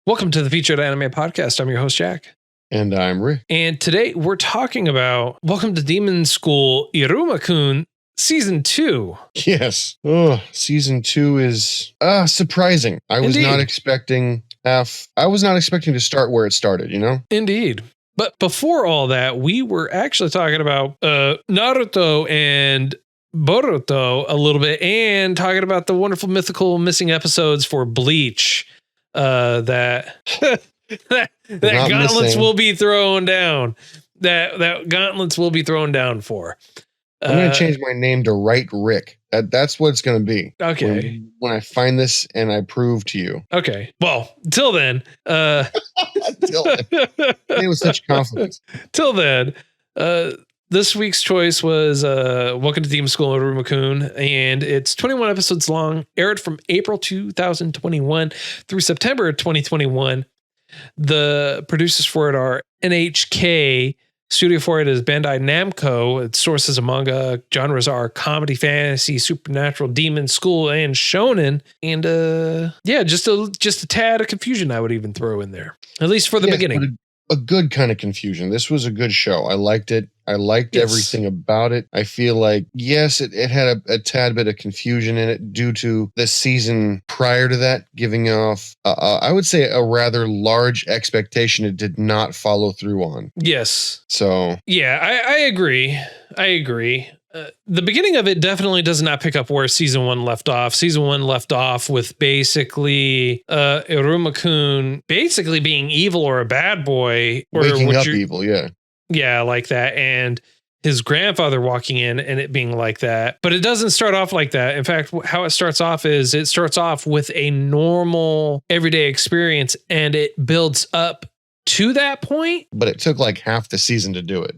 Welcome to the Featured Anime Podcast. I'm your host, Jack. And I'm Rick. And today we're talking about Welcome to Demon School, Iruma Kun, Season 2. Yes. Oh, Season 2 is surprising. I was not expecting to start where it started, you know? Indeed. But before all that, we were actually talking about Naruto and Boruto a little bit and talking about the wonderful mythical missing episodes for Bleach that gauntlets missing. Will be thrown down. That gauntlets will be thrown down for. I'm going to change my name to Right Rick. That's what it's going to be. Okay. When I find this and I prove to you. Okay. Well, till then. Till then. It was such confidence. Till then. This week's choice was Welcome to Demon School, Iruma Kun, and it's 21 episodes long, aired from April 2021 through September 2021. The producers for it are NHK. Studio for it is Bandai Namco. Its sources of manga genres are comedy, fantasy, supernatural, demon, school, and shonen. And just a tad of confusion I would even throw in there, at least for the beginning. A good kind of confusion. This was a good show. I liked it. I liked everything about it. I feel like, yes, it had a tad bit of confusion in it due to the season prior to that giving off, I would say, a rather large expectation it did not follow through on. Yes. So. Yeah, I agree. The beginning of it definitely does not pick up where season 1 left off. Season 1 left off with basically Iruma Kun basically being evil or a bad boy. Or waking up evil, yeah. Yeah, like that. And his grandfather walking in and it being like that. But it doesn't start off like that. In fact, how it starts off is it starts off with a normal everyday experience and it builds up to that point. But it took like half the season to do it.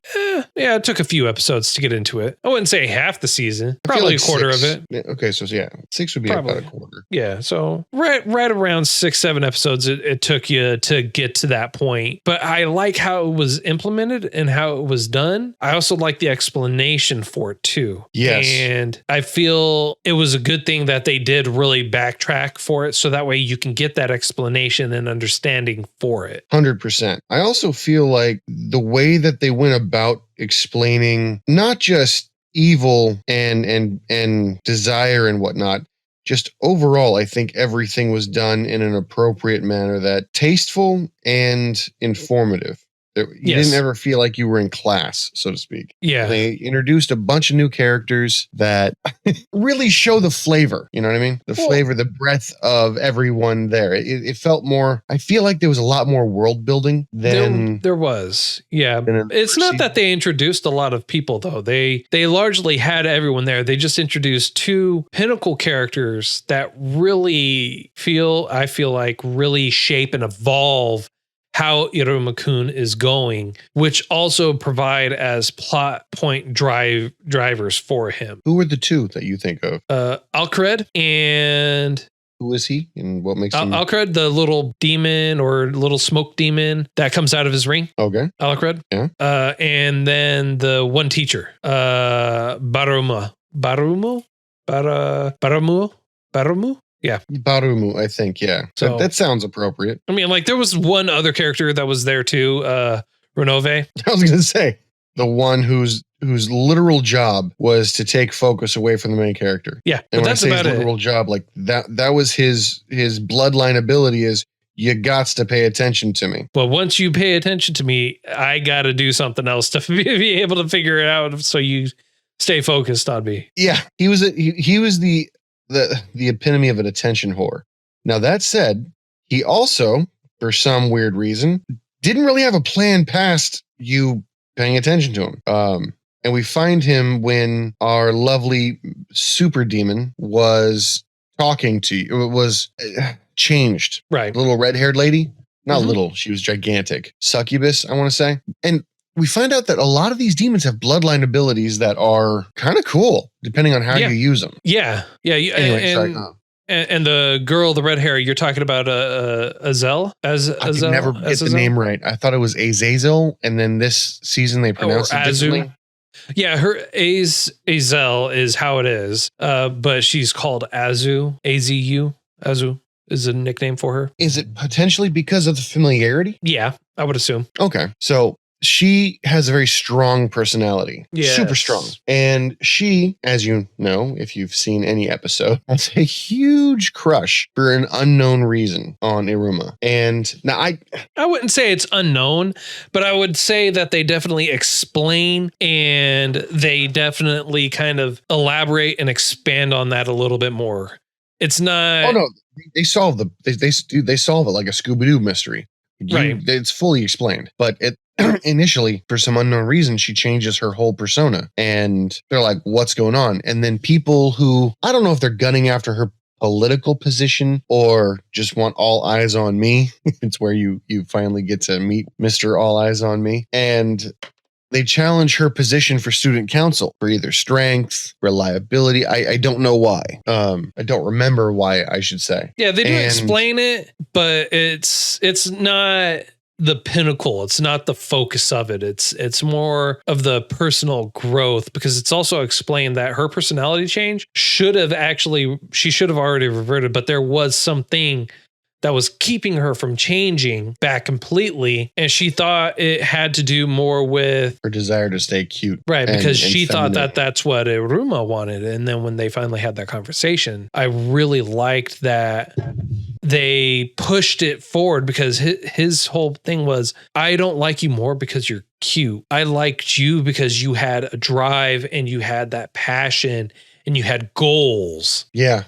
Yeah, it took a few episodes to get into it. I wouldn't say half the season. Probably like a quarter of it. Yeah, okay, so yeah, 6 would be about a quarter. Yeah, so right around 6-7 episodes it took you to get to that point. But I like how it was implemented and how it was done. I also like the explanation for it too. Yes. And I feel it was a good thing that they did really backtrack for it so that way you can get that explanation and understanding for it. 100%. I also feel like the way that they went about explaining not just evil and desire and whatnot, just overall, I think everything was done in an appropriate manner that tasteful and informative. You didn't ever feel like you were in class, so to speak. Yeah. They introduced a bunch of new characters that really show the flavor. You know what I mean? The flavor, the breadth of everyone there. It felt more, I feel like there was a lot more world building than... There was. Yeah. It's not that they introduced a lot of people, though. They largely had everyone there. They just introduced 2 pinnacle characters that really I feel like really shape and evolve how Iruma Kun is going, which also provide as plot point drivers for him. Who were the 2 that you think of? Alcred and... Who is he and what makes him... Alcred, the little demon or little smoke demon that comes out of his ring. Okay. Alcred. Yeah. And then the one teacher, Barumu. Yeah. Barumu, I think, yeah. So that sounds appropriate. I mean, like, there was one other character that was there too, Renove. I was going to say, the one whose literal job was to take focus away from the main character. Yeah, and when that's I say about his literal job, like, that was his bloodline ability is, you gots to pay attention to me. Well, once you pay attention to me, I got to do something else to be able to figure it out so you stay focused on me. Yeah, he was the epitome of an attention whore. Now, that said, he also, for some weird reason, didn't really have a plan past you paying attention to him. And we find him when our lovely super demon was talking to you. It was changed. Right. The little red-haired lady. Not little. She was gigantic. Succubus, I want to say. And we find out that a lot of these demons have bloodline abilities that are kind of cool, depending on how you use them. Yeah. Yeah. Anyway, sorry. And the girl, the red hair, you're talking about Azel? I could never get the name right. I thought it was Azazel, and then this season they pronounced it differently. Yeah, her Azel is how it is, but she's called Azu, A-Z-U, Azu. is a nickname for her. Is it potentially because of the familiarity? Yeah, I would assume. Okay. So she has a very strong personality, Yes. super strong. And she, as you know, if you've seen any episode, has a huge crush for an unknown reason on Iruma. And now I wouldn't say it's unknown, but I would say that they definitely explain and they definitely kind of elaborate and expand on that a little bit more. It's not. Oh no, they solve they solve it like a Scooby-Doo mystery. Right. It's fully explained, but initially, for some unknown reason, she changes her whole persona, and they're like, "What's going on?" And then people who, I don't know if they're gunning after her political position or just want all eyes on me. It's where you finally get to meet Mr. All Eyes on Me, and they challenge her position for student council for either strength, reliability. I don't know why. I don't remember why, I should say. Yeah, they do explain it, but it's not the pinnacle. It's not the focus of it. It's more of the personal growth, because it's also explained that her personality change she should have already reverted, but there was something that was keeping her from changing back completely. And she thought it had to do more with her desire to stay cute. Right, because she thought that that's what Iruma wanted. And then when they finally had that conversation, I really liked that they pushed it forward, because his whole thing was, I don't like you more because you're cute. I liked you because you had a drive and you had that passion and you had goals. Yeah.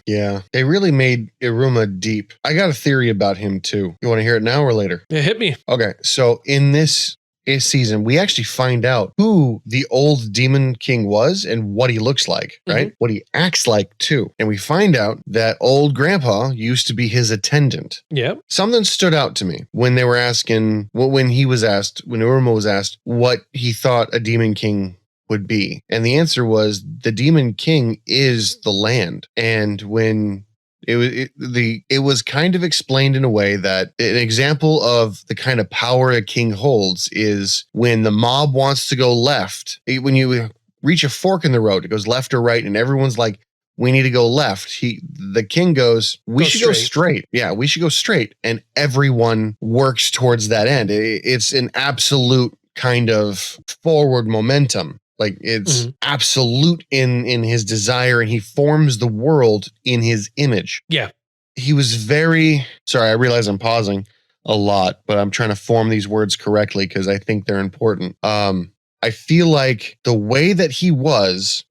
They really made Iruma deep. I got a theory about him too. You want to hear it now or later? Yeah, hit me. Okay, so in this season, we actually find out who the old Demon King was and what he looks like, right? Mm-hmm. What he acts like too. And we find out that old grandpa used to be his attendant. Yeah. Something stood out to me when they were asking, when Iruma was asked what he thought a Demon King would be. And the answer was, the Demon King is the land. And when it was kind of explained in a way that an example of the kind of power a king holds is when the mob wants to go left. When you reach a fork in the road, it goes left or right, and everyone's like, we need to go left. The king goes, we should go straight. Yeah, we should go straight. And everyone works towards that end. It's an absolute kind of forward momentum. Like, it's absolute in his desire, and he forms the world in his image. Yeah. He was sorry, I realize I'm pausing a lot, but I'm trying to form these words correctly because I think they're important. I feel like the way that he was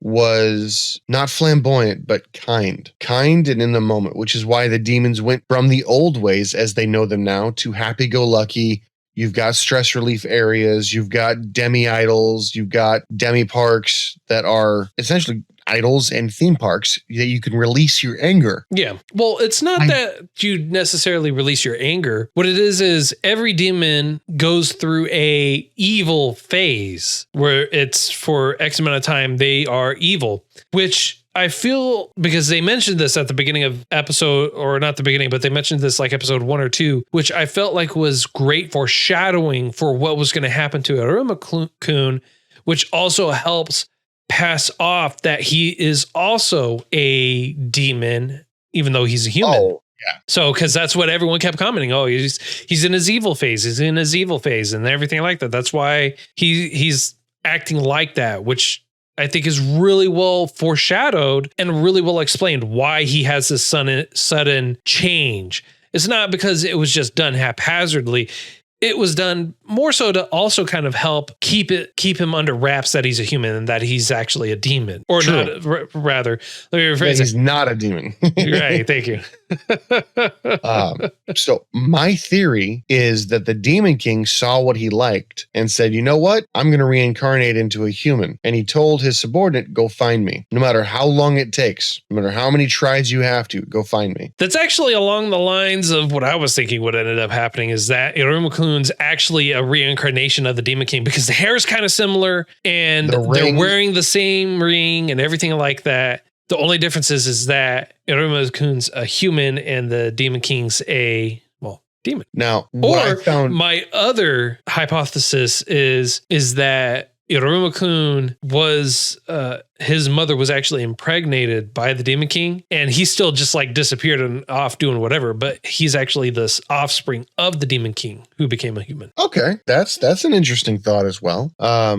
not flamboyant, but kind and in the moment, which is why the demons went from the old ways as they know them now to happy-go-lucky. You've got stress relief areas, you've got demi-idols, you've got demi-parks that are essentially idols and theme parks that you can release your anger. Yeah. Well, it's not that you necessarily release your anger. What it is every demon goes through a evil phase where it's for X amount of time they are evil, which I feel, because they mentioned this at the beginning of episode, or not the beginning, but they mentioned this like episode 1 or 2, which I felt like was great foreshadowing for what was going to happen to Iruma Kun, which also helps pass off that he is also a demon, even though he's a human. Oh, yeah. So, because that's what everyone kept commenting. Oh, he's in his evil phase. He's in his evil phase and everything like that. That's why he's acting like that, which I think is really well foreshadowed and really well explained why he has this sudden change. It's not because it was just done haphazardly. It was done more so to also kind of help keep him under wraps that he's a human and that he's actually a demon, or True. not. Rather, let me rephrase. He's not a demon. Right. Thank you. So my theory is that the Demon King saw what he liked and said, you know what? I'm going to reincarnate into a human. And he told his subordinate, go find me. No matter how long it takes, no matter how many tries you have to, go find me. That's actually along the lines of what I was thinking would ended up happening, is that Iruma Kun's actually a reincarnation of the Demon King, because the hair is kind of similar and they're wearing the same ring and everything like that. The only difference is that Iruma Kun's a human and the Demon King's demon. Now, my other hypothesis is that Iruma Kun was his mother was actually impregnated by the Demon King, and he still just like disappeared and off doing whatever, but he's actually this offspring of the Demon King who became a human. Okay, that's an interesting thought as well. I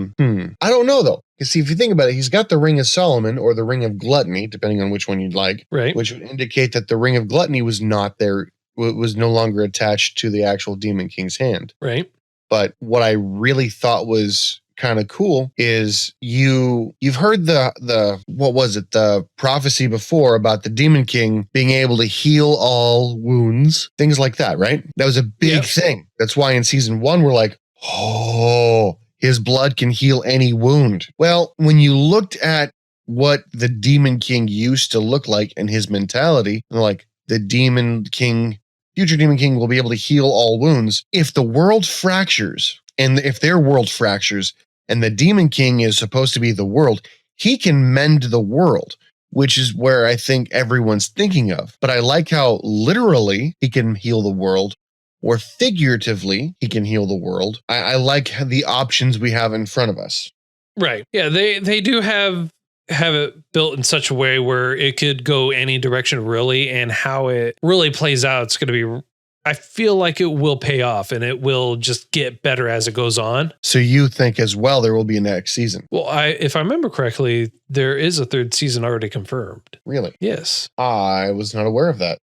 don't know though. You see, if you think about it, he's got the Ring of Solomon or the Ring of Gluttony, depending on which one you'd like, right? Which would indicate that the Ring of Gluttony was not there, was no longer attached to the actual Demon King's hand, right? But what I really thought was kind of cool is you've heard the what was it, the prophecy before about the Demon King being able to heal all wounds, things like that, right? That was a big thing. That's why in season 1 we're like, oh, his blood can heal any wound. Well, when you looked at what the Demon King used to look like and his mentality, like the Demon King, future Demon King will be able to heal all wounds. If the world fractures, and if their world fractures, and the Demon King is supposed to be the world, he can mend the world, which is where I think everyone's thinking of. But I like how literally he can heal the world, or figuratively he can heal the world. I like the options we have in front of us. Right. Yeah, they do have it built in such a way where it could go any direction really, and how it really plays out, it's going to be, I feel like it will pay off and it will just get better as it goes on. So you think as well there will be a next season? Well, if I remember correctly, there is a 3rd season already confirmed. Really? Yes. I was not aware of that.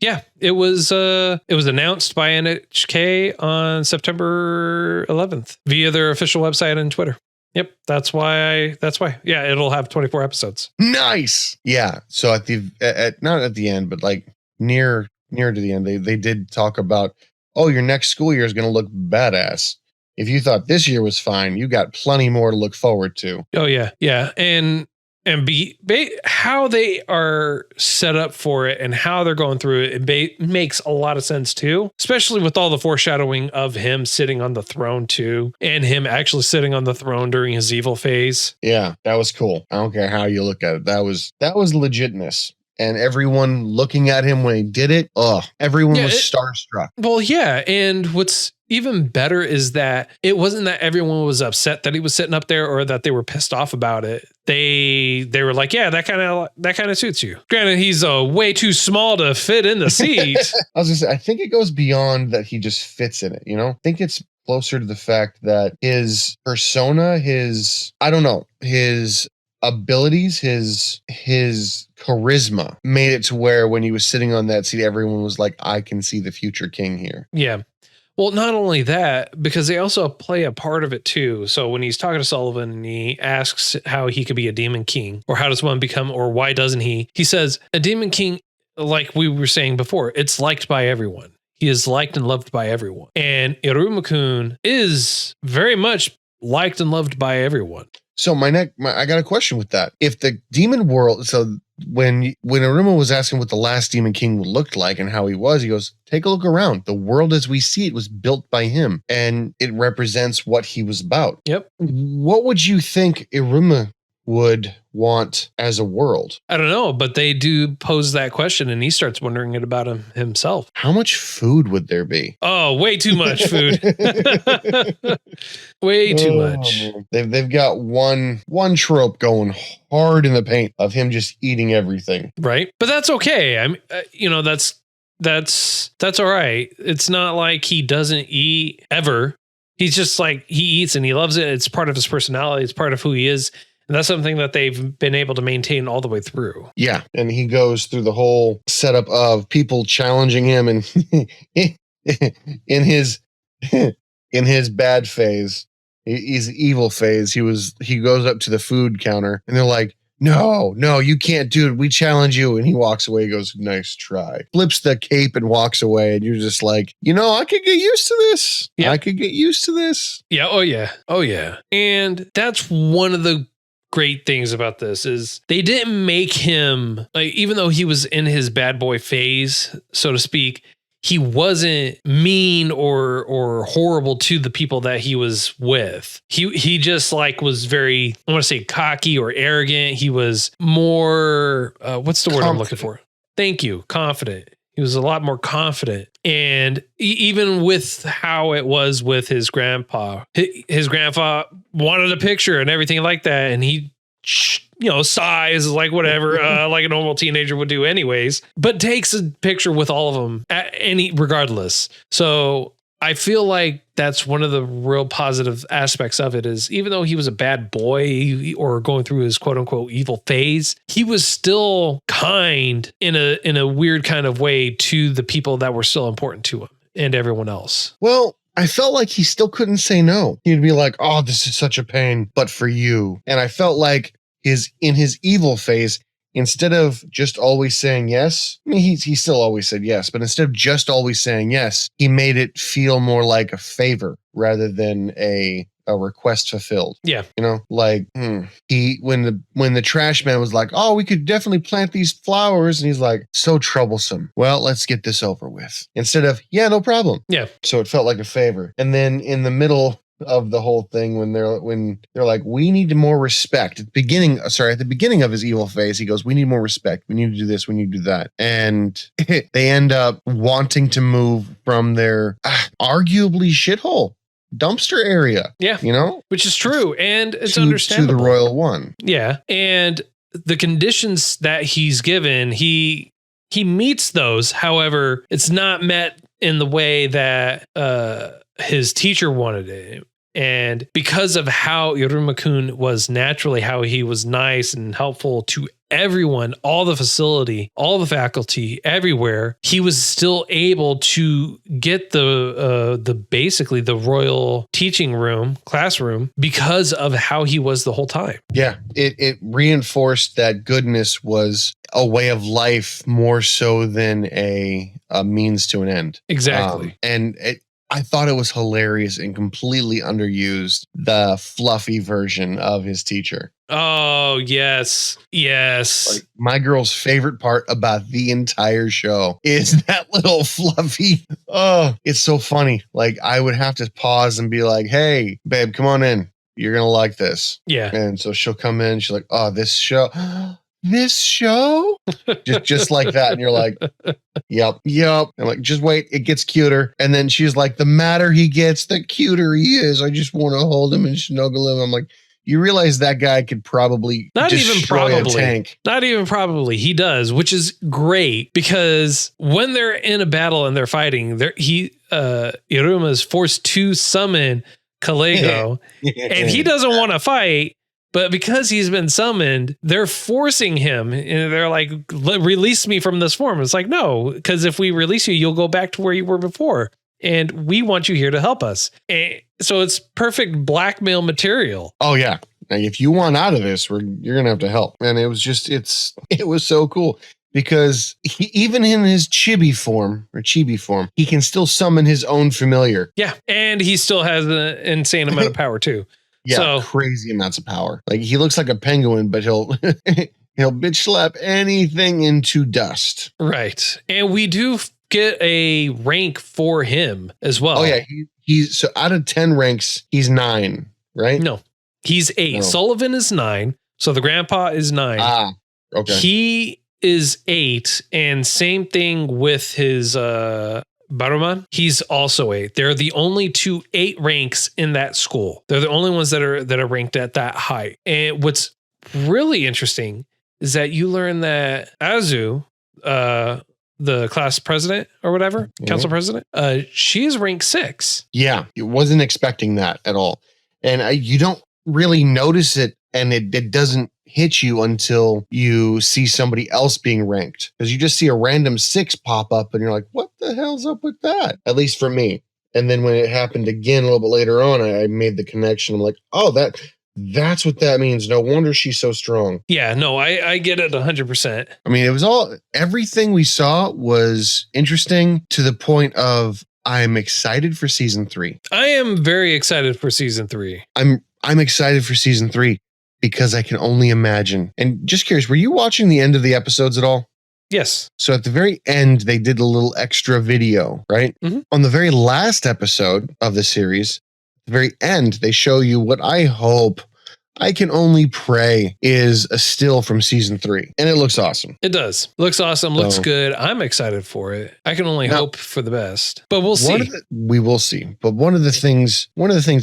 Yeah, it was announced by NHK on September 11th via their official website and Twitter. Yep, that's why. Yeah, it'll have 24 episodes. Nice. Yeah. So at not at the end, but like near to the end, they did talk about, oh, your next school year is going to look badass. If you thought this year was fine, you got plenty more to look forward to. Oh yeah, yeah, and how they are set up for it and how they're going through it makes a lot of sense too, especially with all the foreshadowing of him sitting on the throne too, and him actually sitting on the throne during his evil phase. Yeah, that was cool. I don't care how you look at it. That was legitness. And everyone looking at him when he did it, everyone was starstruck. Well, yeah, and what's even better is that it wasn't that everyone was upset that he was sitting up there or that they were pissed off about it. They were like, yeah, that kind of suits you. Granted, he's way too small to fit in the seat. I was gonna say, I think it goes beyond that. He just fits in it. I think it's closer to the fact that his persona, his abilities, his charisma made it to where when he was sitting on that seat, everyone was like, I can see the future king here. Yeah. Well, not only that, because they also play a part of it too. So when he's talking to Sullivan and he asks how he could be a demon king, or how does one become, or why doesn't he? He says a demon king, like we were saying before, it's liked by everyone. He is liked and loved by everyone. And Iruma Kun is very much liked and loved by everyone. So I got a question with that. If the demon world, so when Iruma was asking what the last Demon King looked like and how he was, he goes, take a look around. The world as we see it was built by him, and it represents what he was about. Yep. What would you think Iruma would want as a world? I don't know, but they do pose that question, and he starts wondering it about himself. How much food would there be? Oh, way too much food. Way too much. Man. They've got one trope going hard in the paint of him just eating everything. Right. But that's okay. I mean, that's all right. It's not like he doesn't eat ever. He's just like, he eats and he loves it. It's part of his personality. It's part of who he is. And that's something that they've been able to maintain all the way through. Yeah. And he goes through the whole setup of people challenging him, and in his bad phase, his evil phase, he goes up to the food counter and they're like, no, you can't do it. We challenge you. And he walks away, goes, nice try. Flips the cape and walks away. And you're just like, I could get used to this. Yep. I could get used to this. Yeah. Oh yeah. And that's one of the great things about this is they didn't make him, like, even though he was in his bad boy phase, so to speak, he wasn't mean or horrible to the people that he was with. He just like was very, I want to say cocky or arrogant. He was more, what's the word I'm looking for? Thank you. Confident. He was a lot more confident. And even with how it was with his grandpa, his grandpa wanted a picture and everything like that. And he, sighs like whatever, like a normal teenager would do anyways, but takes a picture with all of them regardless. So I feel like that's one of the real positive aspects of it is even though he was a bad boy or going through his quote unquote evil phase, he was still kind in a weird kind of way to the people that were still important to him and everyone else. Well, I felt like he still couldn't say no. He'd be like, oh, this is such a pain, but for you. And I felt like in his evil phase, instead of just always saying yes, I mean, he still always said yes, but instead of just always saying yes, he made it feel more like a favor rather than a request fulfilled. Yeah. Like when the trash man was like, oh, we could definitely plant these flowers. And he's like, so troublesome. Well, let's get this over with. Instead of, yeah, no problem. Yeah. So it felt like a favor. And then in the middle of the whole thing, when they're like, we need more respect at the beginning of his evil phase, he goes, we need more respect. We need to do this. We need to do that. And they end up wanting to move from their arguably shithole dumpster area. Yeah. Which is true. And it's understandable. To the Royal One. Yeah. And the conditions that he's given, he meets those. However, it's not met in the way that his teacher wanted it. And because of how Iruma Kun was naturally, how he was nice and helpful to everyone, all the facility, all the faculty, everywhere, he was still able to get basically the royal teaching room, classroom, because of how he was the whole time. Yeah, it reinforced that goodness was a way of life more so than a means to an end. Exactly. I thought it was hilarious and completely underused, the fluffy version of his teacher. Oh, yes. Yes. Like, my girl's favorite part about the entire show is that little fluffy. Oh, it's so funny. Like, I would have to pause and be like, hey, babe, come on in. You're going to like this. Yeah. And so she'll come in. She's like, oh, this show. This show? just like that. And you're like, yep. And like, just wait, it gets cuter. And then she's like, the madder he gets, the cuter he is. I just want to hold him and snuggle him. I'm like, you realize that guy could probably a tank. Not even probably. He does, which is great because when they're in a battle and they're fighting, Iruma is forced to summon Kalego and he doesn't want to fight. But because he's been summoned, they're forcing him and they're like, release me from this form. It's like, no, because if we release you, you'll go back to where you were before. And we want you here to help us. And so it's perfect blackmail material. Oh, yeah. Now, if you want out of this, you're going to have to help. And it was just, it was so cool because even in his chibi form, he can still summon his own familiar. Yeah. And he still has an insane amount of power too. Yeah, crazy amounts of power. Like he looks like a penguin, but he'll bitch slap anything into dust. Right. And we do get a rank for him as well. Oh yeah, he's so out of 10 ranks, he's 9, right? No, he's 8. No. Sullivan is 9, so the grandpa is 9. Ah, okay. He is 8, and same thing with his Baruman, he's also 8. They're the only 2 8 ranks in that school. They're the only ones that are ranked at that high. And what's really interesting is that you learn that Azu, the class president or whatever, council president, she is ranked 6. Yeah, I wasn't expecting that at all. And you don't really notice it, and it doesn't hit you until you see somebody else being ranked, because you just see a random 6 pop up and you're like, what the hell's up with that? At least for me. And then when it happened again a little bit later on, I made the connection. I'm like, oh, that's what that means. No wonder she's so strong. Yeah, no, I get it 100%. I mean, everything we saw was interesting to the point of I'm excited for season 3. I am very excited for season 3. I'm excited for season 3. Because I can only imagine. And just curious, were you watching the end of the episodes at all? Yes. So at the very end, they did a little extra video, right? Mm-hmm. On the very last episode of the series, the very end, they show you what I hope I can only pray is a still from season 3, and it looks awesome. It does. Looks awesome. Looks So- good. I'm excited for it. I can only Now- hope for the best, but we'll see. We will see. But one of the things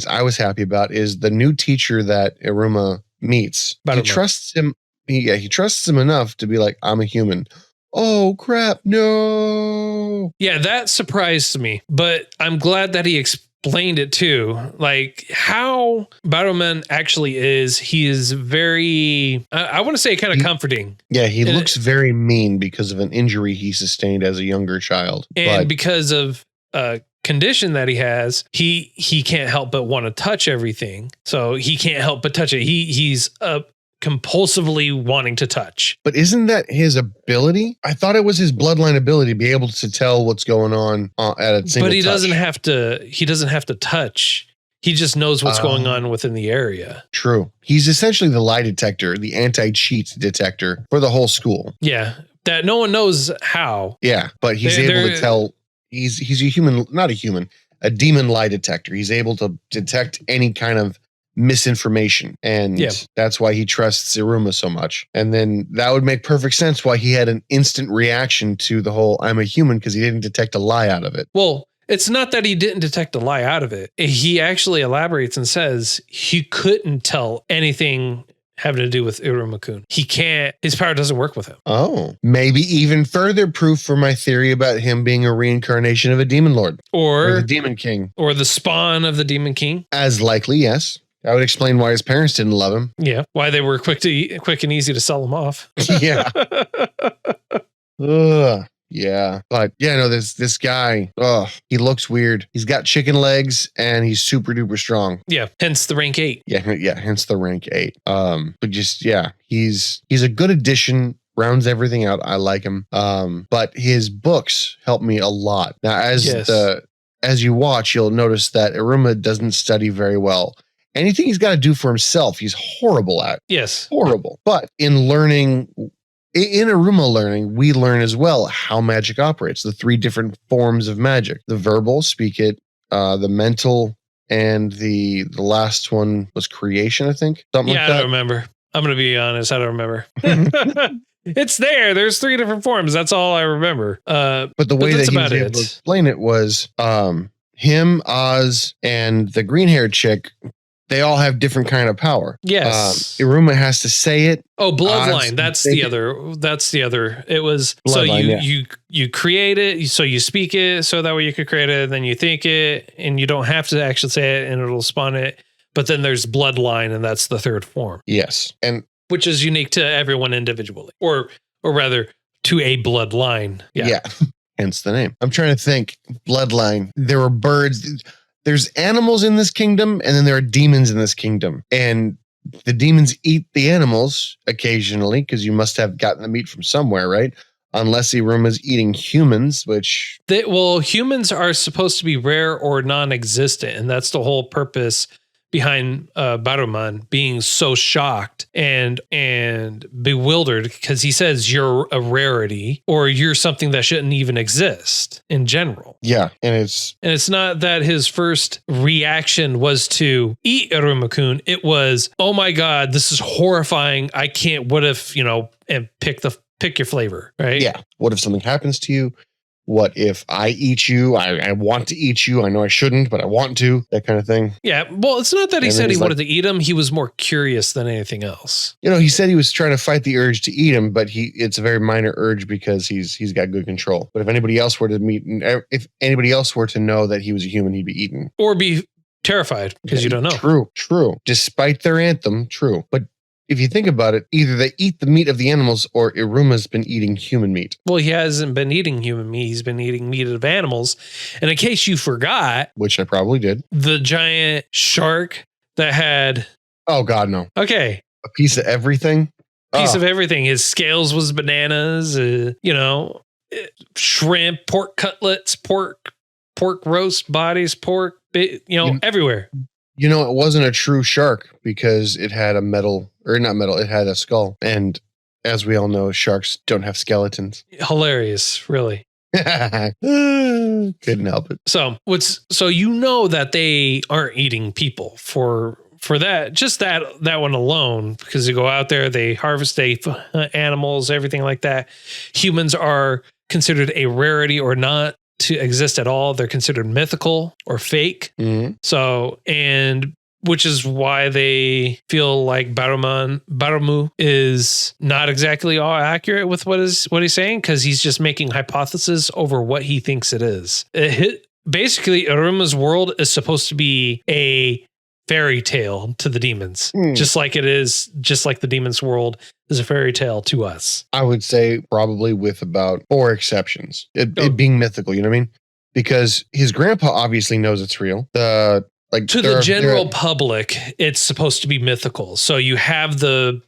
I was happy about is the new teacher that Iruma meets. He Baruma. trusts him. He trusts him enough to be like, I'm a human. Oh crap, no. Yeah, that surprised me, but I'm glad that he explained it too. Like how Baruman actually is. He is very, I want to say kind of comforting. Yeah, he And looks very mean because of an injury he sustained as a younger child. And because of a condition that he has, he can't help but want to touch everything. So he can't help but touch it. He's compulsively wanting to touch. But isn't that his ability? I thought it was his bloodline ability to be able to tell what's going on at a single But he touch. doesn't have to. He doesn't have to touch. He just knows what's going on within the area. True. He's essentially the lie detector, the anti-cheat detector for the whole school. Yeah, that no one knows how. Yeah, but he's able to tell. He's a human, not a human, a demon lie detector. He's able to detect any kind of misinformation, and that's why he trusts Iruma so much. And then that would make perfect sense why he had an instant reaction to the whole "I'm a human" because he didn't detect a lie out of it. Well, it's not that he didn't detect a lie out of it. He actually elaborates and says he couldn't tell anything having to do with Iruma Kun. He can't, his power doesn't work with him. Oh, maybe even further proof for my theory about him being a reincarnation of a demon lord or the demon king or the spawn of the demon king. As likely, yes. That would explain why his parents didn't love him. Yeah, why they were quick and easy to sell him off. Yeah. Ugh. Yeah. But yeah, no, this guy, he looks weird. He's got chicken legs and he's super duper strong. Yeah. Hence the rank 8. Yeah. Hence the rank 8. But just, yeah, he's a good addition. Rounds everything out. I like him. But his books help me a lot. Now, as you watch, you'll notice that Iruma doesn't study very well. Anything he's got to do for himself, he's horrible at. Yes. Horrible. But in learning, in Iruma learning, we learn as well how magic operates, the 3 different forms of magic. The verbal, speak it, the mental, and the last one was creation, I think. Something like that. I don't remember. I'm going to be honest. I don't remember. It's there. There's 3 different forms. That's all I remember. But the way that he was able to explain it was him, Oz, and the green-haired chick, they all have different kind of power. Yes. Iruma has to say it. Oh, bloodline. That's the other. It was bloodline, so you create it, so you speak it, so that way you could create it, then you think it, and you don't have to actually say it, and it'll spawn it. But then there's bloodline, and that's the 3rd form. Yes. And which is unique to everyone individually. Or rather to a bloodline. Yeah. Hence the name. I'm trying to think. Bloodline. There were birds. There's animals in this kingdom, and then there are demons in this kingdom. And the demons eat the animals occasionally, because you must have gotten the meat from somewhere, right? Unless Iruma's eating humans, which... humans are supposed to be rare or non-existent, and that's the whole purpose behind Baruman being so shocked and bewildered, because he says you're a rarity or you're something that shouldn't even exist in general. Yeah, and it's not that his first reaction was to eat Iruma Kun. It was, oh my God, this is horrifying. I can't. What if, and pick your flavor, right? Yeah. What if something happens to you? What if I eat you? I want to eat you. I know I shouldn't, but I want to. That kind of thing. Yeah. Well, it's not that he said he wanted to eat him. He was more curious than anything else. He said he was trying to fight the urge to eat him, but it's a very minor urge because he's got good control. But if anybody else were to if anybody else were to know that he was a human, he'd be eaten. Or be terrified because you don't know. True. Despite their anthem, true. But if you think about it, either they eat the meat of the animals or Iruma's been eating human meat. Well, he hasn't been eating human meat. He's been eating meat of animals. And in case you forgot... Which I probably did. The giant shark that had... Oh, God, no. Okay. A piece of everything? Of everything. His scales was bananas, shrimp, pork cutlets, pork roast bodies, pork, everywhere. It wasn't a true shark because it had it had a skull. And as we all know, sharks don't have skeletons. Hilarious, really. Couldn't help it. So that they aren't eating people for for that, just that one alone, because you go out there, they harvest animals, everything like that. Humans are considered a rarity or not to exist at all. They're considered mythical or fake. Mm-hmm. So, and which is why they feel like Baramu is not exactly all accurate with what he's saying, because he's just making hypotheses over what he thinks it is. Basically, Iruma's world is supposed to be a fairy tale to the demons, just like the demons' world is a fairy tale to us. I would say probably with about 4 exceptions. It being mythical, you know what I mean? Because his grandpa obviously knows it's real. To the general public, it's supposed to be mythical. So you have the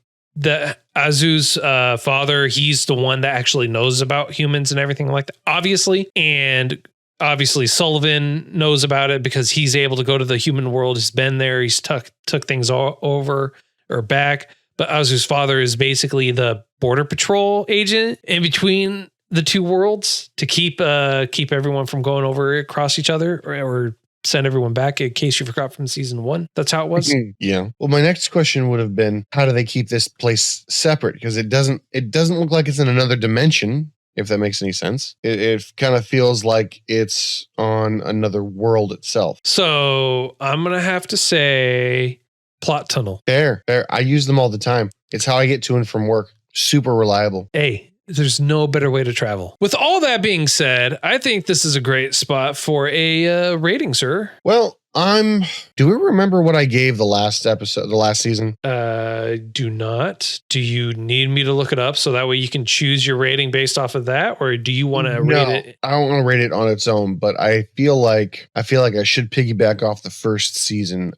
Azu's father. He's the one that actually knows about humans and everything like that, obviously. And obviously Sullivan knows about it because he's able to go to the human world. He's been there. He's took things over or back. But Azu's father is basically the border patrol agent in between the two worlds to keep everyone from going over across each other or send everyone back, in case you forgot from season 1. That's how it was. Yeah. Well, my next question would have been, how do they keep this place separate? Because it doesn't look like it's in another dimension, if that makes any sense. It kind of feels like it's on another world itself. So I'm going to have to say plot tunnel. There. I use them all the time. It's how I get to and from work. Super reliable. Hey, there's no better way to travel. With all that being said, I think this is a great spot for a rating, sir. Well, do we remember what I gave the last episode, the last season? Do not. Do you need me to look it up so that way you can choose your rating based off of that? Or do you want to rate it? I don't want to rate it on its own, but I feel like I should piggyback off the first season.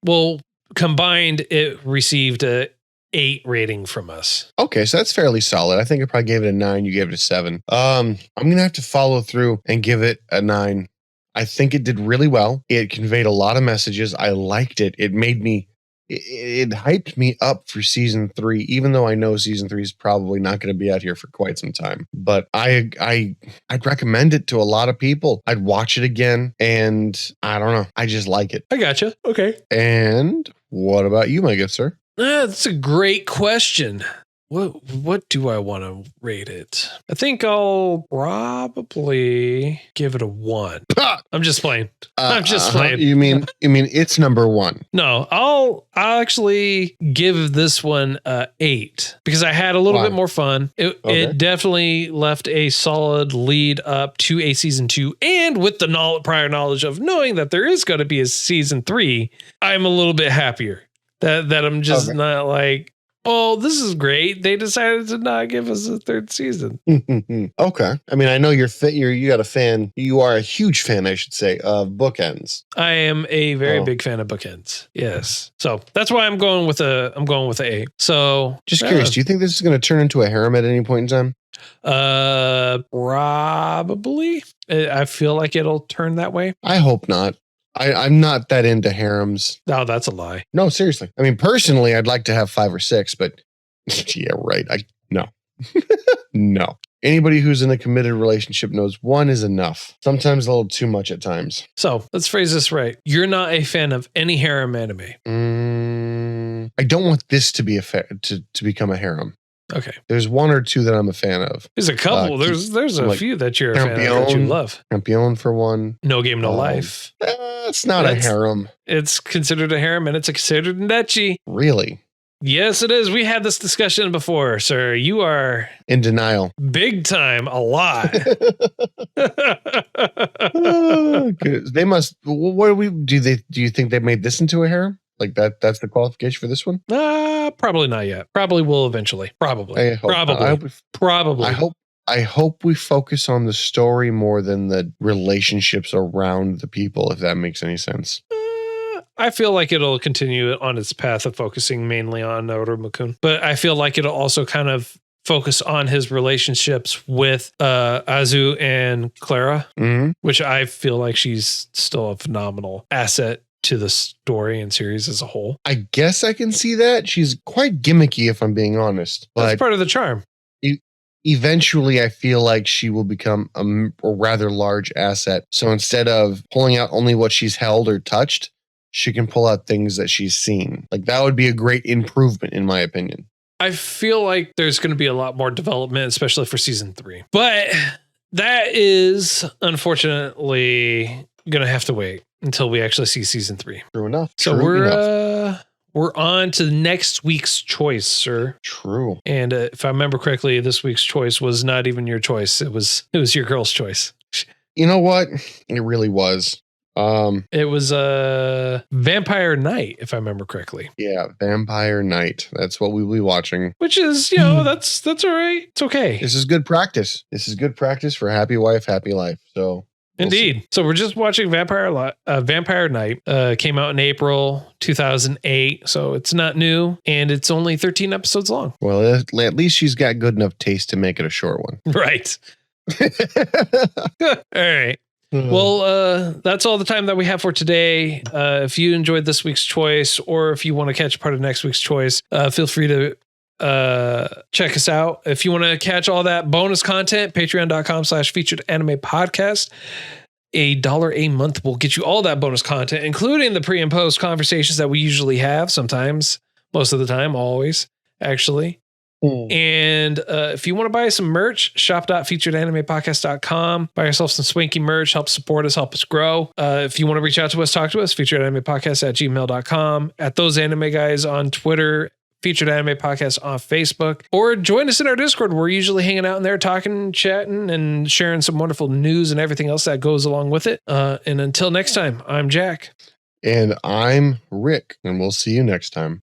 Well, combined, it received a 8 rating from us. Okay, so that's fairly solid. I think I probably gave it a 9. You gave it a 7. I'm gonna have to follow through and give it a 9. I think it did really well. It conveyed a lot of messages. I liked it. It hyped me up for season 3, even though I know season 3 is probably not going to be out here for quite some time. But I'd recommend it to a lot of people. I'd watch it again, and I don't know. I just like it. I gotcha. Okay. And what about you, my good sir? That's a great question. What do I want to rate it? I think I'll probably give it a 1. I'm just playing. I'm just playing. You mean it's number 1? No, I'll actually give this one a 8 because I had a little bit more fun. It definitely left a solid lead up to a season 2, and with the prior knowledge of knowing that there is going to be a season 3, I'm a little bit happier that I'm just not like, oh, this is great. They decided to not give us a 3rd season. Okay. I mean, I know you got a fan. You are a huge fan, I should say, of bookends. I am a very big fan of bookends. Yes. So that's why I'm going with a 8. So just curious, do you think this is going to turn into a harem at any point in time? Probably. I feel like it'll turn that way. I hope not. I'm not that into harems. No, that's a lie. No, seriously. I mean, personally, I'd like to have 5 or 6, but yeah, right. No. No. Anybody who's in a committed relationship knows 1 is enough. Sometimes a little too much at times. So let's phrase this right. You're not a fan of any harem anime. I don't want this to be to become a harem. Okay. There's 1 or 2that I'm a fan of. There's a couple. There's a few that you're a fan of that you love. Campion for 1. No Game, No Life. It's not a harem. It's considered a harem and it's considered an ecchi. Really? Yes, it is. We had this discussion before, sir. You are in denial. Big time. A lot. They must. What do you think they made this into a harem? Like that's the qualification for this one? Probably not yet. Probably will eventually. Probably. I hope we focus on the story more than the relationships around the people, if that makes any sense. I feel like it'll continue on its path of focusing mainly on Iruma Kun, but I feel like it'll also kind of focus on his relationships with Azu and Clara, which I feel like she's still a phenomenal asset to the story and series as a whole. I guess I can see that. She's quite gimmicky, if I'm being honest. But that's part of the charm. Eventually, I feel like she will become a rather large asset. So instead of pulling out only what she's held or touched, she can pull out things that she's seen. Like that would be a great improvement in my opinion. I feel like there's going to be a lot more development, especially for season 3. But that is unfortunately going to have to wait until we actually see season 3. True enough. So we're on to next week's choice, sir. True. And if I remember correctly, this week's choice was not even your choice. It was your girl's choice. You know what? It really was. It was Vampire Night, if I remember correctly. Yeah, Vampire Night. That's what we'll be watching. Which is, that's all right. It's okay. This is good practice. This is good practice for happy wife, happy life. So indeed. So we're just watching Vampire Night. Came out in April 2008, so it's not new, and it's only 13 episodes long. Well, at least she's got good enough taste to make it a short one. Right. All right. Well, that's all the time that we have for today. If you enjoyed this week's choice, or if you want to catch part of next week's choice, feel free to check us out. If you want to catch all that bonus content, patreon.com/featured anime podcast. $1 a month will get you all that bonus content, including the pre and post conversations that we usually have. Sometimes, most of the time, always, actually. And if you want to buy some merch, shop.featuredanimepodcast.com. Buy yourself some swanky merch, help support us, help us grow. If you want to reach out to us, talk to us, featuredanimepodcast@gmail.com, at Those Anime Guys on Twitter, Featured Anime Podcast on Facebook, or join us in our Discord. We're usually hanging out in there, talking, chatting, and sharing some wonderful news and everything else that goes along with it. And until next time, I'm Jack. And I'm Rick, and we'll see you next time.